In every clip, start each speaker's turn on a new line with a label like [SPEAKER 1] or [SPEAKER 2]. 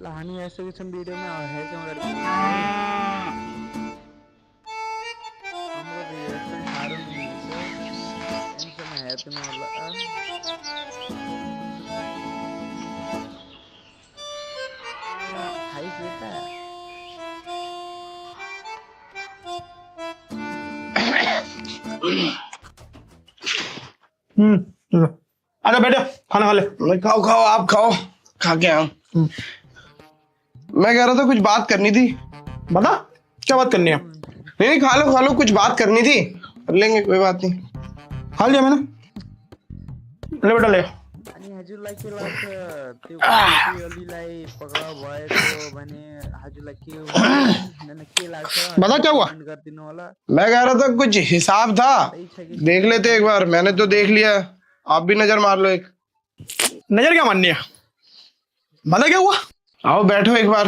[SPEAKER 1] लहानी ऐसे कुछ वीडियो में है क्यों करके हमको रिएक्शन हारून इनसे में है तुम्हें वाला हाई बेटा
[SPEAKER 2] आजा बैठो खाना खा ले।
[SPEAKER 3] मैं खाओ खाओ आप खाओ खा के आओ। मैं कह रहा था कुछ बात करनी थी।
[SPEAKER 2] बता क्या बात करनी है?
[SPEAKER 3] नहीं नहीं खा लो कुछ बात करनी थी कर लेंगे कोई बात नहीं।
[SPEAKER 2] खा लिया मैंने। ले बेटा ले।
[SPEAKER 1] आणि हजूला केला ते ओलीलाई पकड़ा बॉय तो बने हजूला के मैंने केला
[SPEAKER 2] बता क्या हुआ?
[SPEAKER 1] कर दिनों वाला
[SPEAKER 3] मैं कह रहा था कुछ हिसाब था देख लेते एक बार। मैंने तो देख लिया आप भी नजर मार लो एक।
[SPEAKER 2] नजर क्या माननी है? बता क्या हुआ?
[SPEAKER 3] आओ बैठो एक बार।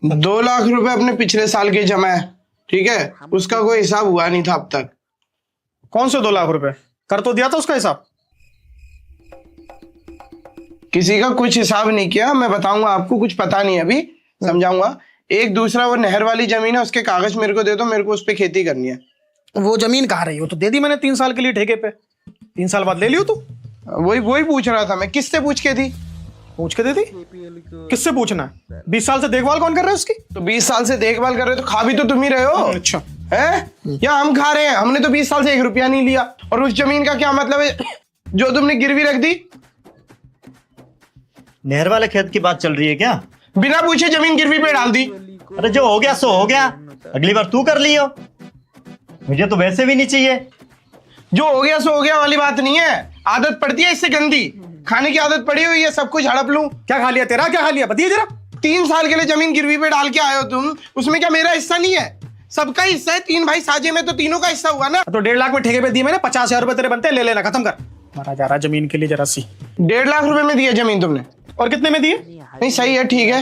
[SPEAKER 3] 2 लाख रुपए अपने पिछले साल के जमा है ठीक है उसका कोई हिसाब हुआ नहीं था अब तक।
[SPEAKER 2] कौन से 2 लाख रुपए? कर तो दिया था उसका हिसाब।
[SPEAKER 3] किसी का कुछ हिसाब नहीं किया। मैं बताऊंगा आपको कुछ पता नहीं अभी समझाऊंगा। एक दूसरा वो नहर वाली जमीन है उसके कागज मेरे को दे दो मेरे को उस पर खेती करनी है।
[SPEAKER 2] वो जमीन कहाँ रही? वो तो दे दी मैंने 3 साल के लिए ठेके पे। 3 साल बाद ले लियो तू।
[SPEAKER 3] वही पूछ रहा था मैं किससे पूछ के थी?
[SPEAKER 2] पूछ के दे दी? किससे पूछना है? 20 साल से देखभाल कौन कर रहा है उसकी?
[SPEAKER 3] तो 20 साल से देखभाल कर रहे हो तो खा भी तो तुम ही रहे हो।
[SPEAKER 2] अच्छा
[SPEAKER 3] है या हम खा रहे हैं? हमने तो 20 साल से 1 रुपया नहीं लिया। और उस जमीन का क्या मतलब है जो तुमने गिरवी रख दी?
[SPEAKER 4] नहर वाले खेत की बात चल रही है क्या?
[SPEAKER 3] बिना पूछे जमीन गिरवी पे डाल दी।
[SPEAKER 4] अरे जो हो गया सो हो गया, अगली बार तू कर लियो। मुझे तो वैसे भी नहीं चाहिए।
[SPEAKER 3] जो हो गया सो हो गया वाली बात नहीं है। आदत पड़ती है इससे गंदी खाने की आदत पड़ी हुई है। सब कुछ हड़प लूं।
[SPEAKER 2] क्या खा लिया? तेरा क्या खा लिया बताइए जरा।
[SPEAKER 3] 3 साल के लिए जमीन गिरवी पे डाल के आए हो तुम। उसमें क्या मेरा हिस्सा नहीं है? सबका हिस्सा है। 3 भाई साझे में तो तीनों का हिस्सा हुआ ना।
[SPEAKER 2] तो 1.5 लाख में ठेके पे दिए मैंने। 50,000 रुपए तेरे बनते हैं, ले लेना खत्म कर। मारा जा रहा जमीन के लिए जरा सी।
[SPEAKER 3] 1.5 लाख रुपए में दिया जमीन तुमने?
[SPEAKER 2] और कितने में दिए?
[SPEAKER 3] नहीं सही है ठीक है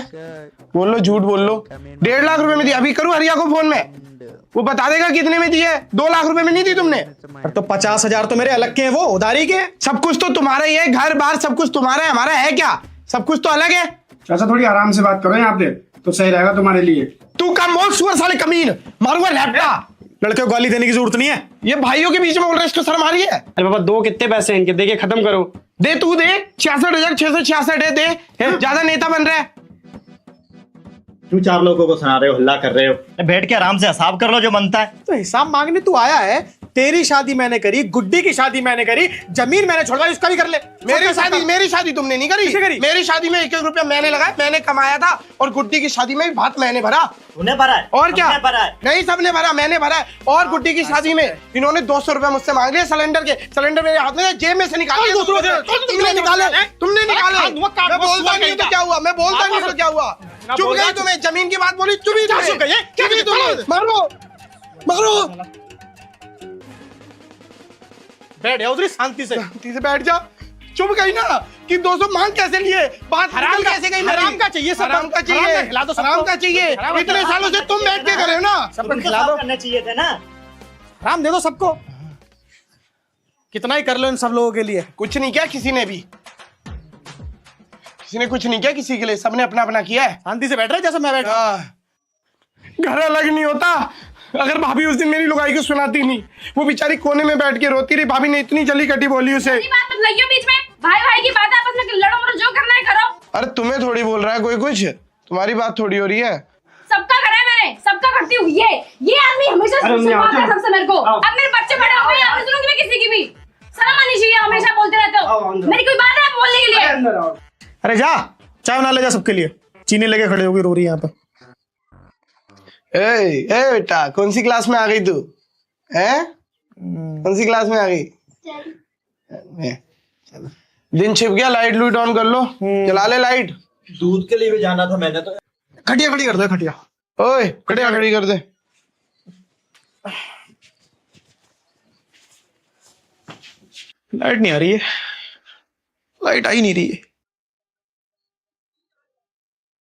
[SPEAKER 3] बोल लो झूठ बोल लो। 1.5 लाख रुपए में दिया। अभी करूं हरिया को फोन में वो बता देगा कितने में दिए। 2 लाख रुपए में नहीं दी तुमने।
[SPEAKER 2] तो 50,000 तो मेरे अलग के हैं, वो उधारी के।
[SPEAKER 3] सब कुछ तो तुम्हारा ही है। घर बार सब कुछ तुम्हारा है। हमारा है क्या? सब कुछ तो अलग है।
[SPEAKER 5] चाचा थोड़ी आराम से बात करो यहाँ पे तो सही रहेगा तुम्हारे लिए।
[SPEAKER 3] तू कम बोल सुअर साले कमीन मारूंगा लैपटा।
[SPEAKER 2] लड़के को गाली देने की जरूरत नहीं है।
[SPEAKER 3] ये भाइयों के बीच में बोल रहे इसको शर्म आ रही है?
[SPEAKER 6] अरे बाबा दो कितने पैसे हैं इनके दे के खत्म करो।
[SPEAKER 3] दे तू दे 66,666 है। दे ज्यादा नेता बन रहा है।
[SPEAKER 4] क्यों 4 लोगों को सुना रहे हो, हल्ला कर रहे हो? बैठ के आराम से हिसाब कर लो जो बनता है।
[SPEAKER 2] तो हिसाब मांगने तू आया है। तेरी शादी मैंने करी, गुड्डी की शादी मैंने करी, जमीन मैंने छोड़वाई, उसका भी कर ले।
[SPEAKER 3] मेरी शादी तुमने नहीं करी।
[SPEAKER 2] करी?
[SPEAKER 3] मेरी शादी में 1-1 रुपया मैंने लगाया। मैंने कमाया था। और गुड्डी की शादी में भी भात मैंने भरा।
[SPEAKER 4] उन्हें भरा है
[SPEAKER 3] और क्या
[SPEAKER 4] भरा है?
[SPEAKER 3] नहीं सबने भरा मैंने भरा है। और गुड्डी की शादी में इन्होंने 200 रुपया मुझसे मांग लिया सिलेंडर के। सिलेंडर मेरे हाथ में जेब में से निकाले। तुमने निकाले। मैं बोलता नहीं तो क्या हुआ? मैं बोलता नहीं तो क्या हुआ? चुप गई तुम्हें जमीन की बात बोली चुप ही तुम्हें। मारो मारो
[SPEAKER 2] बैठ जाओ उधर शांति से
[SPEAKER 3] बैठ जा। चुप गई ना कि 200 मांग कैसे लिए? बात हराम कैसे गई?
[SPEAKER 2] हराम का चाहिए सब।
[SPEAKER 3] हराम का चाहिए। हराम का चाहिए। इतने सालों से तुम बैठ के करे हो ना।
[SPEAKER 2] सब खिला दो।
[SPEAKER 4] करने चाहिए थे ना।
[SPEAKER 2] हराम दे दो सबको। कितना ही कर लो इन सब लोगों के लिए।
[SPEAKER 3] कुछ नहीं किया किसी ने भी। किसी ने कुछ नहीं किया किसी के लिए। सबने अपना अपना किया है।
[SPEAKER 2] शांति से बैठ रहे जैसे मैं बैठा।
[SPEAKER 3] घर अलग नहीं होता। अगर भाभी उस दिन मेरी लुगाई को सुनाती नहीं। वो बेचारी कोने में बैठ के रोती रही। भाभी ने इतनी जली कटी बोली उसे।
[SPEAKER 7] बात मत लगियो बीच में। भाई भाई की बात है आपस में लड़ो मरो जो करना है करो।
[SPEAKER 3] अरे तुम्हें थोड़ी बोल रहा है कोई कुछ। तुम्हारी बात थोड़ी हो रही है।
[SPEAKER 7] सबका करा है मैंने सबका करती हूँ। ये आदमी हमेशा सुनवाता है सबसे मेरे को। अब मेरे बच्चे बड़े हो गए अब सुनूंगी मैं किसी की भी। शर्म आनी चाहिए। हमेशा बोलते रहते हो। मेरी कोई बात है बोलने के लिए।
[SPEAKER 2] अरे जा चाय बना ले जा सबके लिए। चीनी लेके खड़े होगी रो रही है यहाँ पे।
[SPEAKER 3] ए बेटा कौन सी क्लास में आ गई तू? हैं कौन सी क्लास में आ गई? दिन छिप गया। लाइट लूट ऑन कर लो। चला ले लाइट।
[SPEAKER 4] दूध के लिए भी जाना था मैंने तो।
[SPEAKER 2] खटिया खड़ी कर दो खटिया।
[SPEAKER 3] ओए खटिया खड़ी कर दे।
[SPEAKER 2] लाइट नहीं आ रही है। लाइट आ ही नहीं रही है।